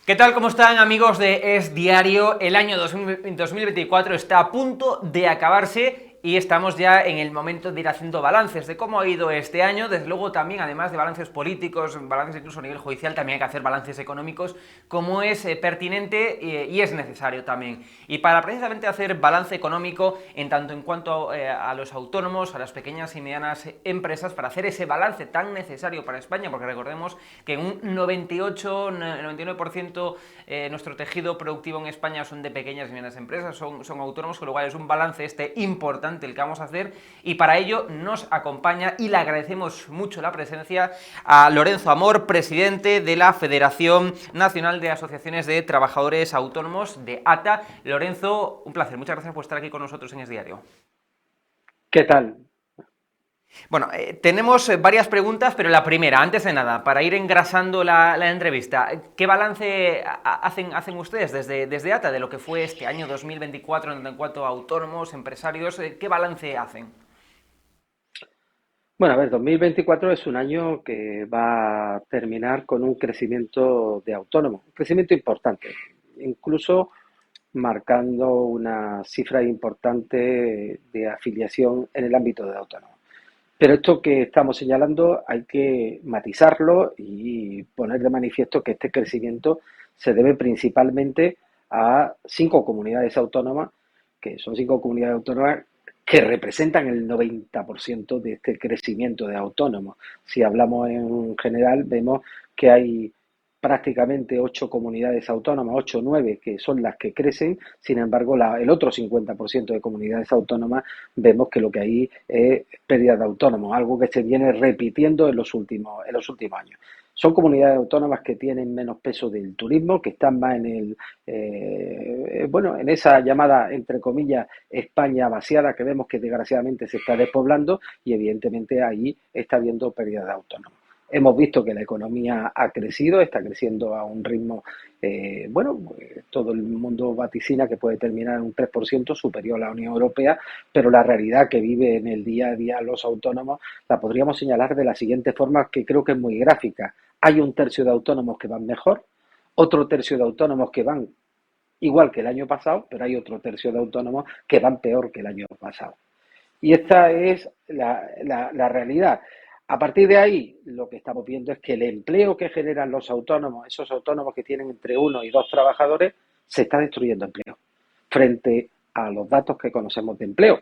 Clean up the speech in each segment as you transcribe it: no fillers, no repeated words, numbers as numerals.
¿Qué tal? ¿Cómo están, amigos de Es Diario? El año 2024 está a punto de acabarse y estamos ya en el momento de ir haciendo balances de cómo ha ido este año. Desde luego también, además de balances políticos, balances incluso a nivel judicial, también hay que hacer balances económicos, como es pertinente y es necesario también. Y para precisamente hacer balance económico en tanto en cuanto a los autónomos, a las pequeñas y medianas empresas, para hacer ese balance tan necesario para España, porque recordemos que en un 98-99% nuestro tejido productivo en España son de pequeñas y medianas empresas, son autónomos, con lo cual es un balance importante el que vamos a hacer, y para ello nos acompaña y le agradecemos mucho la presencia a Lorenzo Amor, presidente de la Federación Nacional de Asociaciones de Trabajadores Autónomos, de ATA. Lorenzo, un placer, muchas gracias por estar aquí con nosotros en Es Diario. ¿Qué tal? Bueno, tenemos varias preguntas, pero la primera, antes de nada, para ir engrasando la entrevista, ¿qué balance hacen ustedes desde ATA de lo que fue este año 2024 en cuanto a autónomos, empresarios? ¿Qué balance hacen? Bueno, a ver, 2024 es un año que va a terminar con un crecimiento de autónomos, un crecimiento importante, incluso marcando una cifra importante de afiliación en el ámbito de autónomos. Pero esto que estamos señalando hay que matizarlo y poner de manifiesto que este crecimiento se debe principalmente a 5 comunidades autónomas, que son 5 comunidades autónomas que representan el 90% de este crecimiento de autónomos. Si hablamos en general, vemos que hay prácticamente 8 comunidades autónomas, 8 o 9, que son las que crecen. Sin embargo, el otro 50% de comunidades autónomas vemos que lo que hay es pérdida de autónomos, algo que se viene repitiendo en los últimos años. Son comunidades autónomas que tienen menos peso del turismo, que están más en esa llamada, entre comillas, España vaciada, que vemos que desgraciadamente se está despoblando, y evidentemente ahí está habiendo pérdida de autónomos. Hemos visto que la economía ha crecido, está creciendo a un ritmo, todo el mundo vaticina que puede terminar en un 3% superior a la Unión Europea, pero la realidad que vive en el día a día los autónomos la podríamos señalar de la siguiente forma, que creo que es muy gráfica. Hay un tercio de autónomos que van mejor, otro tercio de autónomos que van igual que el año pasado, pero hay otro tercio de autónomos que van peor que el año pasado. Y esta es la realidad. A partir de ahí, lo que estamos viendo es que el empleo que generan los autónomos, esos autónomos que tienen entre 1 y 2 trabajadores, se está destruyendo empleo frente a los datos que conocemos de empleo,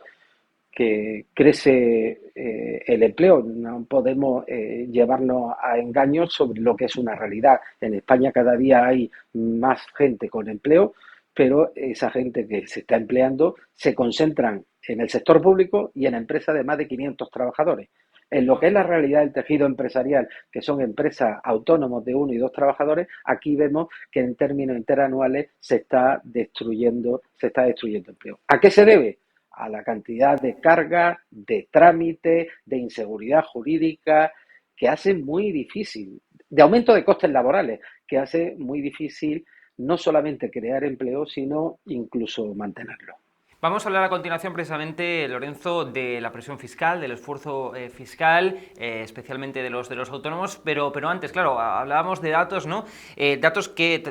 que crece el empleo. No podemos llevarnos a engaños sobre lo que es una realidad. En España cada día hay más gente con empleo, pero esa gente que se está empleando se concentran en el sector público y en empresas de más de 500 trabajadores. En lo que es la realidad del tejido empresarial, que son empresas autónomos de 1 y 2 trabajadores, aquí vemos que en términos interanuales se está destruyendo empleo. ¿A qué se debe? A la cantidad de cargas, de trámites, de inseguridad jurídica, que hace muy difícil, de aumento de costes laborales, que hace muy difícil no solamente crear empleo, sino incluso mantenerlo. Vamos a hablar a continuación precisamente, Lorenzo, de la presión fiscal, del esfuerzo fiscal, especialmente de los autónomos, pero antes, claro, hablábamos de datos, ¿no? Datos que,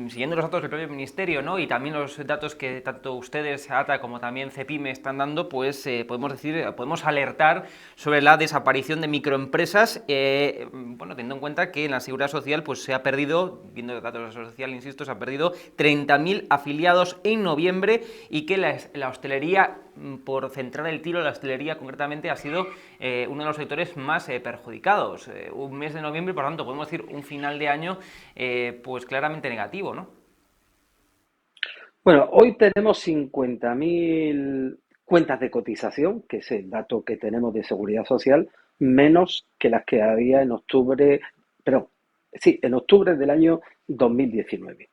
siguiendo los datos del propio Ministerio, ¿no? Y también los datos que tanto ustedes, ATA, como también CEPIME están dando, pues podemos alertar sobre la desaparición de microempresas, teniendo en cuenta que en la Seguridad Social pues se ha perdido, viendo los datos de la Seguridad Social, insisto, se ha perdido 30.000 afiliados en noviembre, y que la hostelería, por centrar el tiro, la hostelería concretamente ha sido uno de los sectores más perjudicados. Un mes de noviembre, por lo tanto, podemos decir un final de año pues claramente negativo, ¿no? Bueno, hoy tenemos 50.000 cuentas de cotización, que es el dato que tenemos de seguridad social, menos que las que había en octubre, perdón, sí, en octubre del año 2019.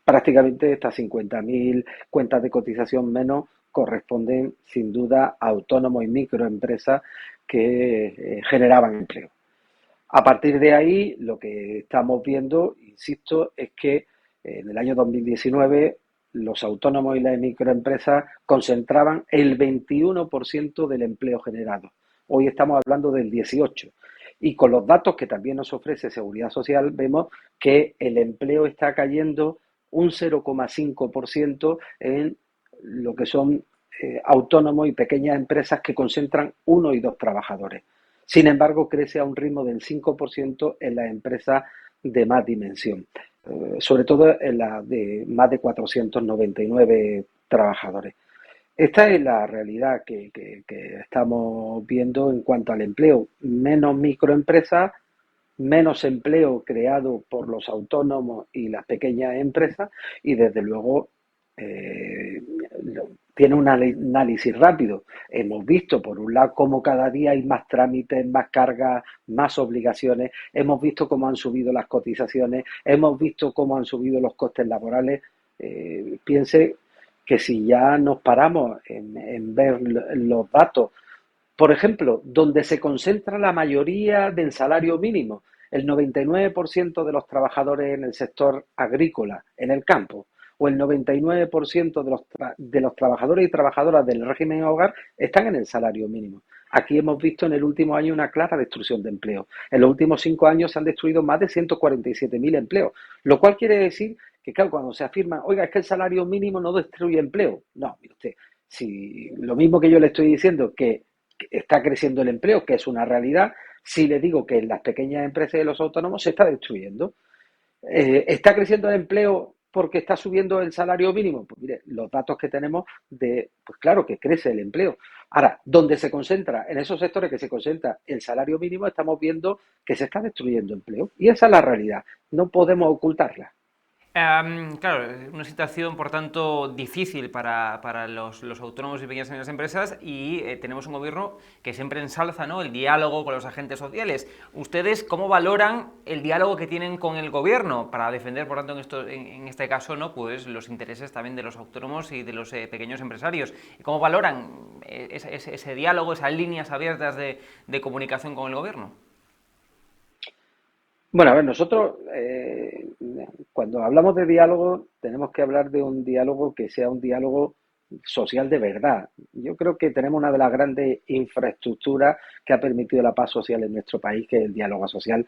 Prácticamente estas 50.000 cuentas de cotización menos corresponden sin duda a autónomos y microempresas que generaban empleo. A partir de ahí, lo que estamos viendo, insisto, es que en el año 2019 los autónomos y las microempresas concentraban el 21% del empleo generado. Hoy estamos hablando del 18%. Y con los datos que también nos ofrece Seguridad Social, vemos que el empleo está cayendo un 0,5% en lo que son autónomos y pequeñas empresas que concentran uno y dos trabajadores. Sin embargo, crece a un ritmo del 5% en las empresas de más dimensión, sobre todo en las de más de 499 trabajadores. Esta es la realidad que estamos viendo en cuanto al empleo. Menos microempresas, menos empleo creado por los autónomos y las pequeñas empresas y desde luego eh, tiene un análisis rápido. Hemos visto por un lado cómo cada día hay más trámites, más cargas, más obligaciones, hemos visto cómo han subido las cotizaciones, hemos visto cómo han subido los costes laborales. Piense que si ya nos paramos en ver los datos, por ejemplo, donde se concentra la mayoría del salario mínimo, el 99% de los trabajadores en el sector agrícola, en el campo, o el 99% de los trabajadores y trabajadoras del régimen hogar están en el salario mínimo. Aquí hemos visto en el último año una clara destrucción de empleo. En los últimos 5 años se han destruido más de 147.000 empleos, lo cual quiere decir que, claro, cuando se afirma, oiga, es que el salario mínimo no destruye empleo. No, mire usted, si lo mismo que yo le estoy diciendo, que está creciendo el empleo, que es una realidad, si le digo que en las pequeñas empresas y los autónomos se está destruyendo. ¿Está creciendo el empleo porque está subiendo el salario mínimo? Pues mire, los datos que tenemos pues claro que crece el empleo. Ahora, donde se concentra, en esos sectores que se concentra el salario mínimo, estamos viendo que se está destruyendo empleo. Y esa es la realidad, no podemos ocultarla. Claro, una situación por tanto difícil para los autónomos y pequeñas y medianas empresas y tenemos un gobierno que siempre ensalza, ¿no?, el diálogo con los agentes sociales. ¿Ustedes cómo valoran el diálogo que tienen con el gobierno para defender, por tanto, en este caso, ¿no?, pues los intereses también de los autónomos y de los pequeños empresarios? ¿Cómo valoran ese diálogo, esas líneas abiertas de comunicación con el gobierno? Bueno, a ver, nosotros cuando hablamos de diálogo tenemos que hablar de un diálogo que sea un diálogo social de verdad. Yo creo que tenemos una de las grandes infraestructuras que ha permitido la paz social en nuestro país, que es el diálogo social,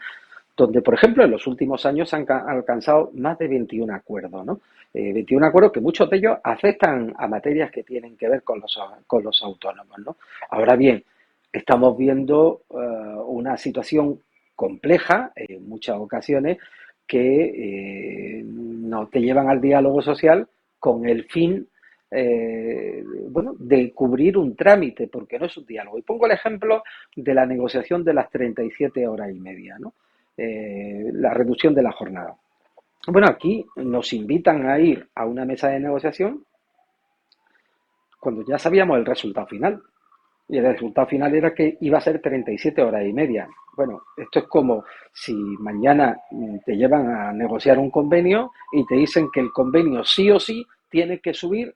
donde, por ejemplo, en los últimos años se han alcanzado más de 21 acuerdos, ¿no? 21 acuerdos que muchos de ellos afectan a materias que tienen que ver con los autónomos, ¿no? Ahora bien, estamos viendo una situación compleja en muchas ocasiones que no te llevan al diálogo social con el fin bueno, de cubrir un trámite, porque no es un diálogo. Y pongo el ejemplo de la negociación de las 37 horas y media, ¿no? La reducción de la jornada. Bueno, aquí nos invitan a ir a una mesa de negociación cuando ya sabíamos el resultado final. Y el resultado final era que iba a ser 37 horas y media. Bueno, esto es como si mañana te llevan a negociar un convenio y te dicen que el convenio sí o sí tiene que subir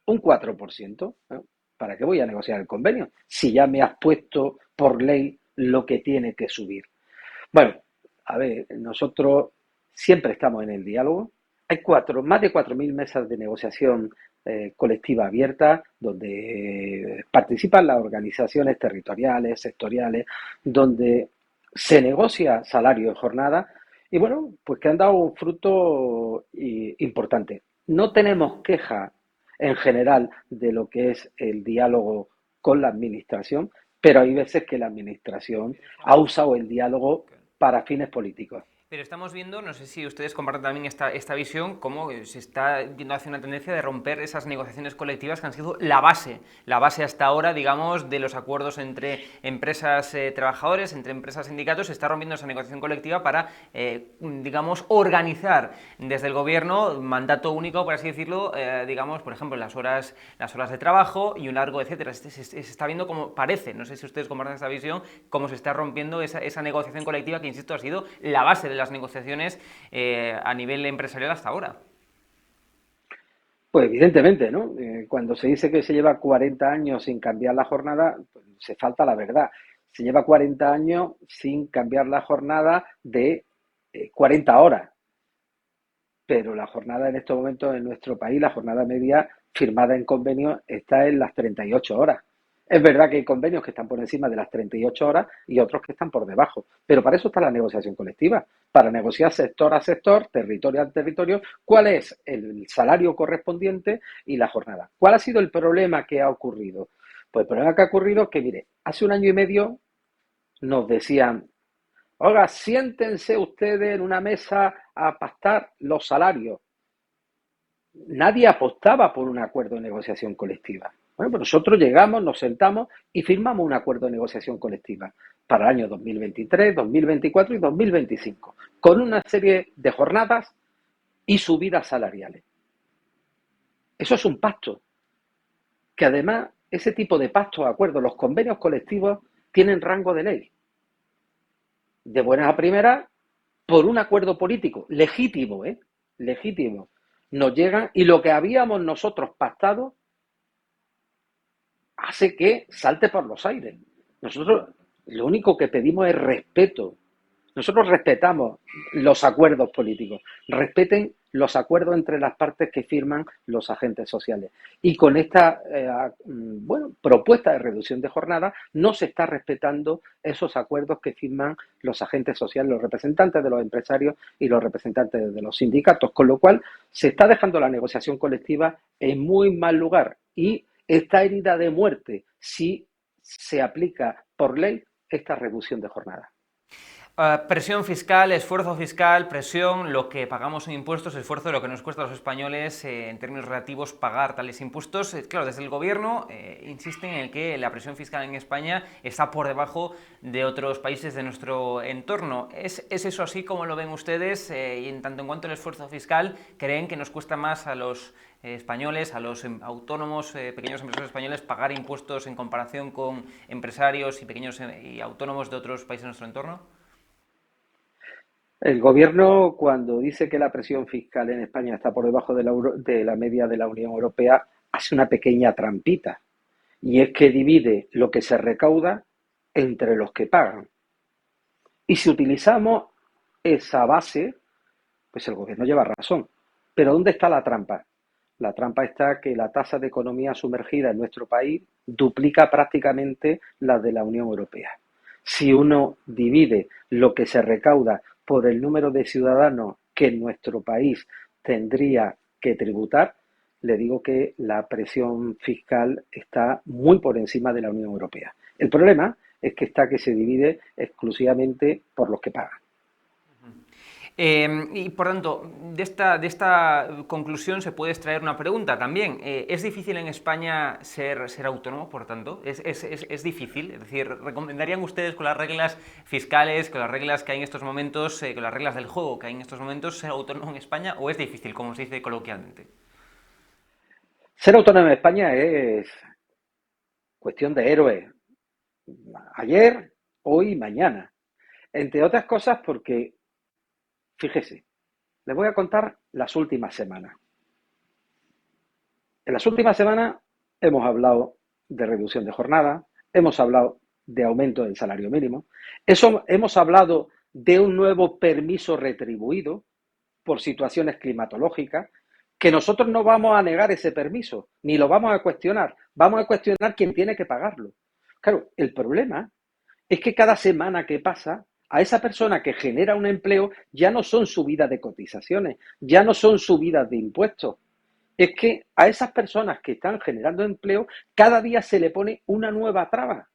un 4%. ¿No? ¿Para qué voy a negociar el convenio? Si ya me has puesto por ley lo que tiene que subir. Bueno, a ver, nosotros siempre estamos en el diálogo. Hay más de 4.000 mesas de negociación colectiva abierta donde participan las organizaciones territoriales, sectoriales, donde se negocia salario y jornada y bueno, pues que han dado un fruto importante. No tenemos queja en general de lo que es el diálogo con la administración, pero hay veces que la administración ha usado el diálogo para fines políticos. Pero estamos viendo, no sé si ustedes comparten también esta visión, cómo se está yendo hacia una tendencia de romper esas negociaciones colectivas que han sido la base hasta ahora, digamos, de los acuerdos entre empresas trabajadores, entre empresas sindicatos. Se está rompiendo esa negociación colectiva para, digamos, organizar desde el gobierno mandato único, por así decirlo, digamos, por ejemplo, las horas de trabajo y un largo, etcétera. Se está viendo como parece, no sé si ustedes comparten esta visión, cómo se está rompiendo esa negociación colectiva que, insisto, ha sido la base de las negociaciones a nivel empresarial hasta ahora. Pues evidentemente, ¿no? Cuando se dice que se lleva 40 años sin cambiar la jornada, pues se falta la verdad. Se lleva 40 años sin cambiar la jornada de 40 horas, pero la jornada en estos momentos en nuestro país, la jornada media firmada en convenio está en las 38 horas. Es verdad que hay convenios que están por encima de las 38 horas y otros que están por debajo, pero para eso está la negociación colectiva, para negociar sector a sector, territorio a territorio, cuál es el salario correspondiente y la jornada. ¿Cuál ha sido el problema que ha ocurrido? Pues el problema que ha ocurrido es que, mire, hace un año y medio nos decían, oiga, siéntense ustedes en una mesa a pactar los salarios. Nadie apostaba por un acuerdo de negociación colectiva. Bueno, pues nosotros llegamos, nos sentamos y firmamos un acuerdo de negociación colectiva para el año 2023, 2024 y 2025, con una serie de jornadas y subidas salariales. Eso es un pacto, que además ese tipo de pactos, acuerdos, los convenios colectivos tienen rango de ley. De buenas a primeras, por un acuerdo político legítimo, legítimo, nos llegan y lo que habíamos nosotros pactado hace que salte por los aires. Nosotros lo único que pedimos es respeto. Nosotros respetamos los acuerdos políticos. Respeten los acuerdos entre las partes que firman los agentes sociales. Y con esta propuesta de reducción de jornada no se está respetando esos acuerdos que firman los agentes sociales, los representantes de los empresarios y los representantes de los sindicatos, con lo cual se está dejando la negociación colectiva en muy mal lugar y está herida de muerte si se aplica por ley esta reducción de jornada. Presión fiscal, esfuerzo fiscal, presión, lo que pagamos en impuestos, esfuerzo de lo que nos cuesta a los españoles en términos relativos pagar tales impuestos. Claro, desde el gobierno insisten en que la presión fiscal en España está por debajo de otros países de nuestro entorno. ¿Es eso así como lo ven ustedes? Y en tanto en cuanto al esfuerzo fiscal, ¿creen que nos cuesta más a los españoles, a los autónomos, pequeños empresarios españoles, pagar impuestos en comparación con empresarios y pequeños y autónomos de otros países de nuestro entorno? El gobierno, cuando dice que la presión fiscal en España está por debajo de la media de la Unión Europea, hace una pequeña trampita. Y es que divide lo que se recauda entre los que pagan. Y si utilizamos esa base, pues el gobierno lleva razón. Pero ¿dónde está la trampa? La trampa está que la tasa de economía sumergida en nuestro país duplica prácticamente la de la Unión Europea. Si uno divide lo que se recauda por el número de ciudadanos que en nuestro país tendría que tributar, le digo que la presión fiscal está muy por encima de la Unión Europea. El problema es que se divide exclusivamente por los que pagan. Y por tanto, de esta conclusión se puede extraer una pregunta también. ¿Es difícil en España ser autónomo, por tanto? ¿Es difícil? Es decir, ¿recomendarían ustedes con las reglas fiscales, con las reglas que hay en estos momentos, con las reglas del juego que hay en estos momentos, ser autónomo en España o es difícil, como se dice coloquialmente? Ser autónomo en España es cuestión de héroes. Ayer, hoy y mañana. Entre otras cosas porque, fíjese, les voy a contar las últimas semanas. En las últimas semanas hemos hablado de reducción de jornada, hemos hablado de aumento del salario mínimo, hemos hablado de un nuevo permiso retribuido por situaciones climatológicas, que nosotros no vamos a negar ese permiso, ni lo vamos a cuestionar quién tiene que pagarlo. Claro, el problema es que cada semana que pasa, a esa persona que genera un empleo ya no son subidas de cotizaciones, ya no son subidas de impuestos. Es que a esas personas que están generando empleo, cada día se le pone una nueva traba.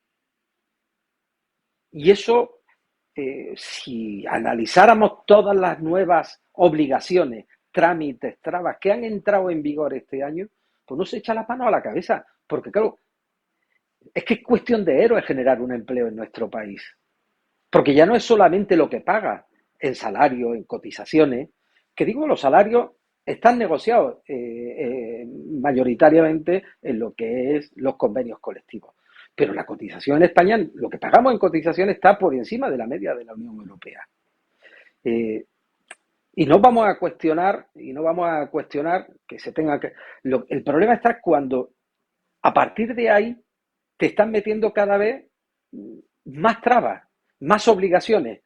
Y eso, si analizáramos todas las nuevas obligaciones, trámites, trabas que han entrado en vigor este año, pues no se echa la mano a la cabeza. Porque claro, es que es cuestión de héroes generar un empleo en nuestro país. Porque ya no es solamente lo que paga en salario, en cotizaciones, que digo, los salarios están negociados mayoritariamente en lo que es los convenios colectivos. Pero la cotización en España, lo que pagamos en cotización está por encima de la media de la Unión Europea. Y no vamos a cuestionar que se tenga que. El problema está cuando a partir de ahí te están metiendo cada vez más trabas, más obligaciones.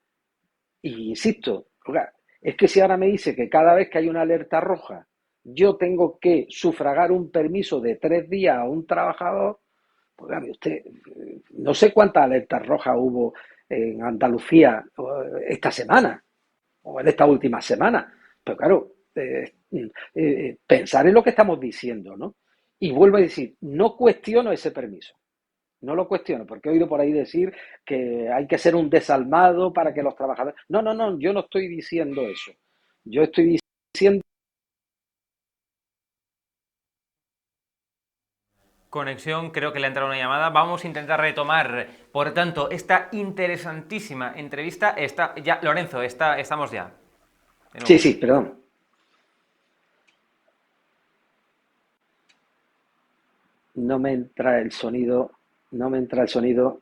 Y insisto, es que si ahora me dice que cada vez que hay una alerta roja yo tengo que sufragar un permiso de 3 días a un trabajador, Pues mire usted, no sé cuántas alertas rojas hubo en Andalucía esta semana o en esta última semana, pero claro, pensar en lo que estamos diciendo, ¿no? Y vuelvo a decir, no cuestiono ese permiso, no lo cuestiono, porque he oído por ahí decir que hay que ser un desalmado para que los trabajadores... No, no, no, yo no estoy diciendo eso. Yo estoy diciendo... Conexión, creo que le ha entrado una llamada. Vamos a intentar retomar, por tanto, esta interesantísima entrevista. Está ya, Lorenzo, estamos ya. De Sí, nuevo. sí, perdón. No me entra el sonido, no me entra el sonido.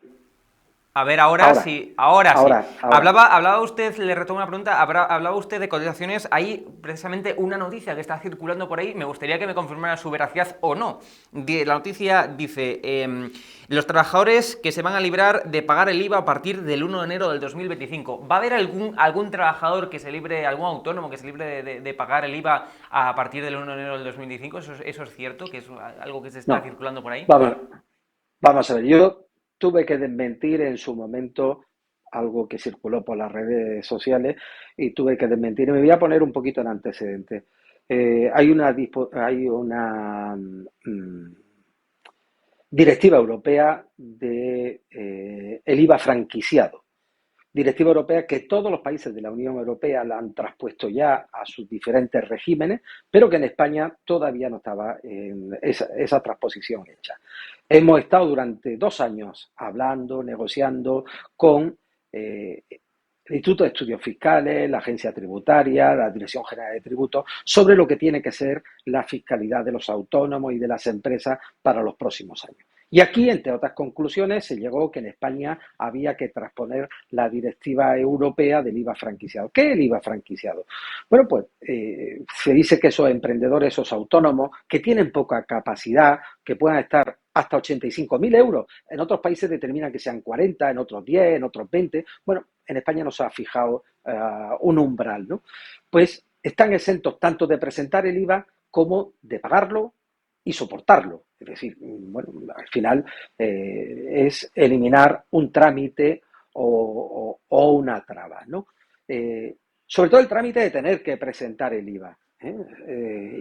A ver, ahora Ahora, sí, ahora sí. ahora. Hablaba usted, le retomo una pregunta, hablaba usted de cotizaciones. Hay precisamente una noticia que está circulando por ahí, me gustaría que me confirmara su veracidad o no. La noticia dice, los trabajadores que se van a librar de pagar el IVA a partir del 1 de enero del 2025. ¿Va a haber algún trabajador que se libre, algún autónomo que se libre de pagar el IVA a partir del 1 de enero del 2025? ¿Eso es cierto? ¿Que es algo que se está No, circulando por ahí? vamos, vamos a ver. Yo tuve que desmentir en su momento algo que circuló por las redes sociales y tuve que desmentir. Y me voy a poner un poquito en antecedente. Hay una directiva europea de el IVA franquiciado. Directiva europea que todos los países de la Unión Europea la han traspuesto ya a sus diferentes regímenes, pero que en España todavía no estaba en esa transposición hecha. Hemos estado durante 2 años hablando, negociando con el Instituto de Estudios Fiscales, la Agencia Tributaria, la Dirección General de Tributos, sobre lo que tiene que ser la fiscalidad de los autónomos y de las empresas para los próximos años. Y aquí, entre otras conclusiones, se llegó que en España había que transponer la directiva europea del IVA franquiciado. ¿Qué es el IVA franquiciado? Bueno, pues se dice que esos emprendedores, esos autónomos que tienen poca capacidad, que puedan estar hasta 85.000 euros, en otros países determinan que sean 40, en otros 10, en otros 20. Bueno, en España no se ha fijado un umbral, ¿no? Pues están exentos tanto de presentar el IVA como de pagarlo y soportarlo. Es decir, bueno, al final es eliminar un trámite o una traba, ¿no? Sobre todo el trámite de tener que presentar el IVA.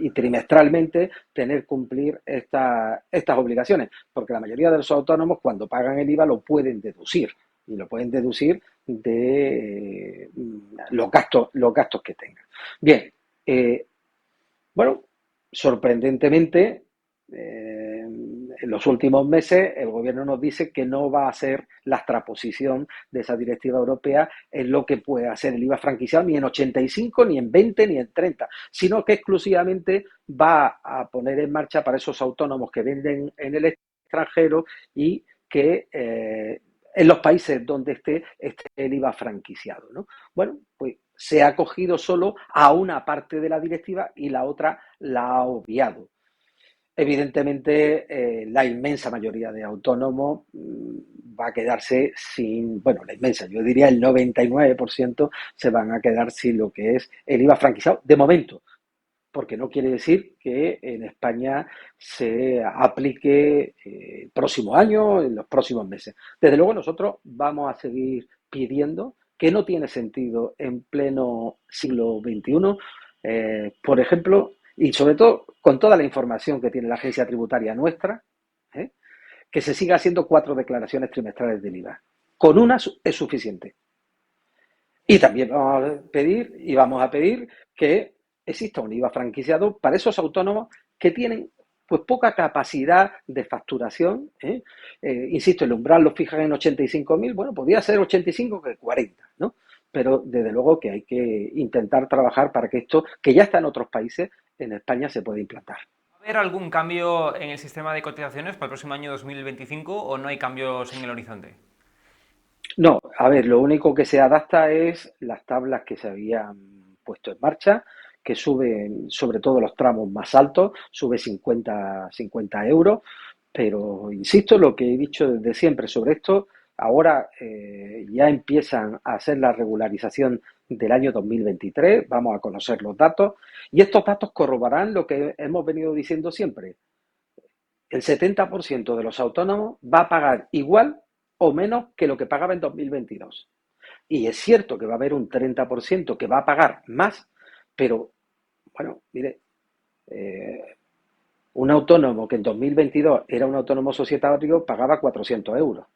Y trimestralmente tener que cumplir estas obligaciones, porque la mayoría de los autónomos cuando pagan el IVA lo pueden deducir y lo pueden deducir de los gastos que tengan. Bien, bueno, sorprendentemente, en los últimos meses el gobierno nos dice que no va a hacer la transposición de esa directiva europea en lo que puede hacer el IVA franquiciado ni en 85, ni en 20, ni en 30, sino que exclusivamente va a poner en marcha para esos autónomos que venden en el extranjero y que en los países donde esté el IVA franquiciado, ¿no? Bueno, pues se ha acogido solo a una parte de la directiva y la otra la ha obviado. Evidentemente, la inmensa mayoría de autónomos va a quedarse sin, bueno, la inmensa, yo diría el 99% se van a quedar sin lo que es el IVA franquiciado de momento, porque no quiere decir que en España se aplique el próximo año, en los próximos meses. Desde luego nosotros vamos a seguir pidiendo que no tiene sentido en pleno siglo XXI, por ejemplo, y sobre todo con toda la información que tiene la agencia tributaria nuestra, ¿eh? Que se siga haciendo 4 declaraciones trimestrales del IVA. Con una es suficiente. Y también vamos a pedir que exista un IVA franquiciado para esos autónomos que tienen pues poca capacidad de facturación. Insisto, el umbral lo fijan en 85.000, bueno, podría ser 85 que 40, ¿no? Pero desde luego que hay que intentar trabajar para que esto, que ya está en otros países, en España se pueda implantar. ¿Va a haber algún cambio en el sistema de cotizaciones para el próximo año 2025 o no hay cambios en el horizonte? No, a ver, lo único que se adapta es las tablas que se habían puesto en marcha, que suben sobre todo los tramos más altos, sube 50 euros, pero insisto, lo que he dicho desde siempre sobre esto, ahora ya empiezan a hacer la regularización del año 2023, vamos a conocer los datos, y estos datos corroborarán lo que hemos venido diciendo siempre. el 70% de los autónomos va a pagar igual o menos que lo que pagaba en 2022. Y es cierto que va a haber un 30% que va a pagar más, pero, bueno, mire, un autónomo que en 2022 era un autónomo societario pagaba 400 euros.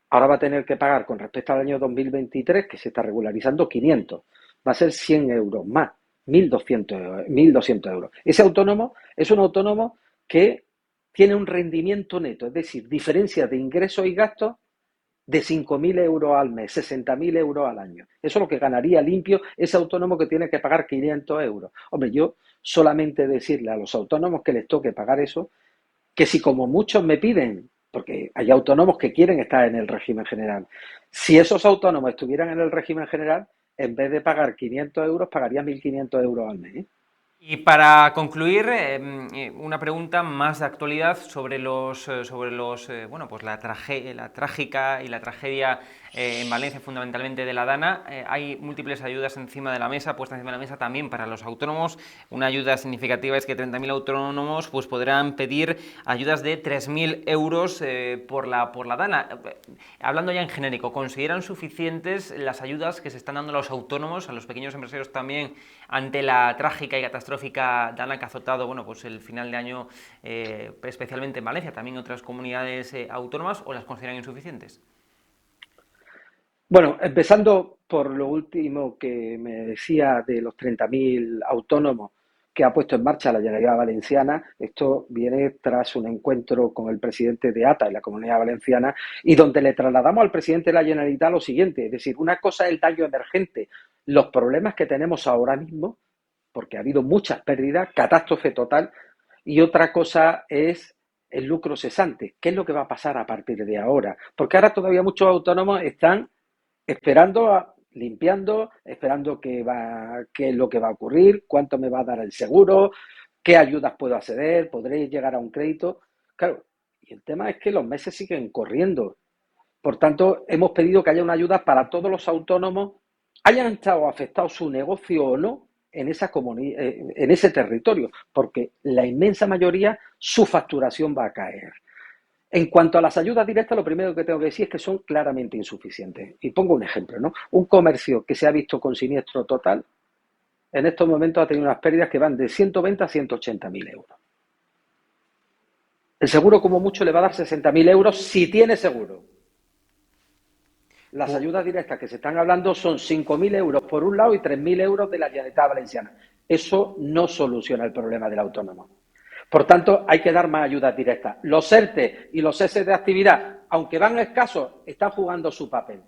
Ahora va a tener que pagar con respecto al año 2023, que se está regularizando, 500. Va a ser 100 euros más, 1.200 euros. Ese autónomo es un autónomo que tiene un rendimiento neto, es decir, diferencia de ingresos y gastos de 5.000 euros al mes, 60.000 euros al año. Eso es lo que ganaría limpio ese autónomo que tiene que pagar 500 euros. Hombre, yo solamente decirle a los autónomos que les toque pagar eso, que si como muchos me piden, porque hay autónomos que quieren estar en el régimen general, si esos autónomos estuvieran en el régimen general, en vez de pagar 500 euros, pagarían 1.500 euros al mes. Y para concluir, una pregunta más de actualidad sobre bueno, pues la trágica y la tragedia en Valencia, fundamentalmente de la Dana. Hay múltiples ayudas encima de la mesa, puestas encima de la mesa también para los autónomos. Una ayuda significativa es que 30.000 autónomos pues podrán pedir ayudas de 3.000 euros por la Dana. Hablando ya en genérico, ¿consideran suficientes las ayudas que se están dando a los autónomos, a los pequeños empresarios también, ante la trágica y catastrófica Dana que ha azotado, bueno, pues el final de año, especialmente en Valencia, también en otras comunidades autónomas, o las consideran insuficientes? Bueno, empezando por lo último que me decía de los 30.000 autónomos que ha puesto en marcha la Generalitat Valenciana, esto viene tras un encuentro con el presidente de ATA en la Comunidad Valenciana y donde le trasladamos al presidente de la Generalitat lo siguiente, es decir, una cosa es el daño emergente, los problemas que tenemos ahora mismo, porque ha habido muchas pérdidas, catástrofe total, y otra cosa es el lucro cesante. ¿Qué es lo que va a pasar a partir de ahora? Porque ahora todavía muchos autónomos están esperando, limpiando, esperando qué es lo que va a ocurrir, cuánto me va a dar el seguro, qué ayudas puedo acceder, podré llegar a un crédito. Claro, y el tema es que los meses siguen corriendo. Por tanto, hemos pedido que haya una ayuda para todos los autónomos, hayan estado afectados su negocio o no en en ese territorio, porque la inmensa mayoría su facturación va a caer. En cuanto a las ayudas directas, lo primero que tengo que decir es que son claramente insuficientes. Y pongo un ejemplo, ¿no? Un comercio que se ha visto con siniestro total, en estos momentos ha tenido unas pérdidas que van de 120 a 180.000 euros. El seguro, como mucho, le va a dar 60.000 euros si tiene seguro. Las ayudas directas que se están hablando son 5.000 euros por un lado y 3.000 euros de la Generalitat Valenciana. Eso no soluciona el problema del autónomo. Por tanto, hay que dar más ayudas directas. Los ERTE y los ceses de actividad, aunque van escasos, están jugando su papel.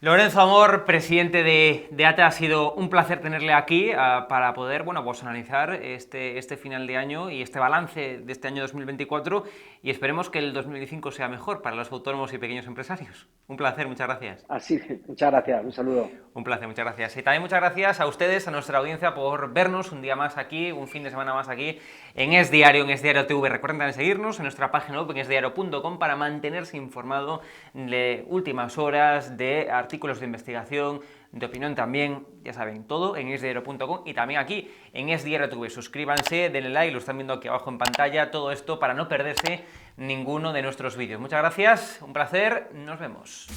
Lorenzo Amor, presidente de ATA, ha sido un placer tenerle aquí para poder, bueno, pues analizar este final de año y este balance de este año 2024, y esperemos que el 2025 sea mejor para los autónomos y pequeños empresarios. Un placer, muchas gracias. Así, muchas gracias, un saludo. Un placer, muchas gracias. Y también muchas gracias a ustedes, a nuestra audiencia, por vernos un día más aquí, un fin de semana más aquí en Es Diario, en Es Diario TV. Recuerden también seguirnos en nuestra página web en esdiario.com para mantenerse informado de últimas horas, de artículos de investigación, de opinión también, ya saben, todo en esdiario.com y también aquí en Es Diario TV. Suscríbanse, denle like, lo están viendo aquí abajo en pantalla, todo esto para no perderse ninguno de nuestros vídeos. Muchas gracias, un placer, nos vemos.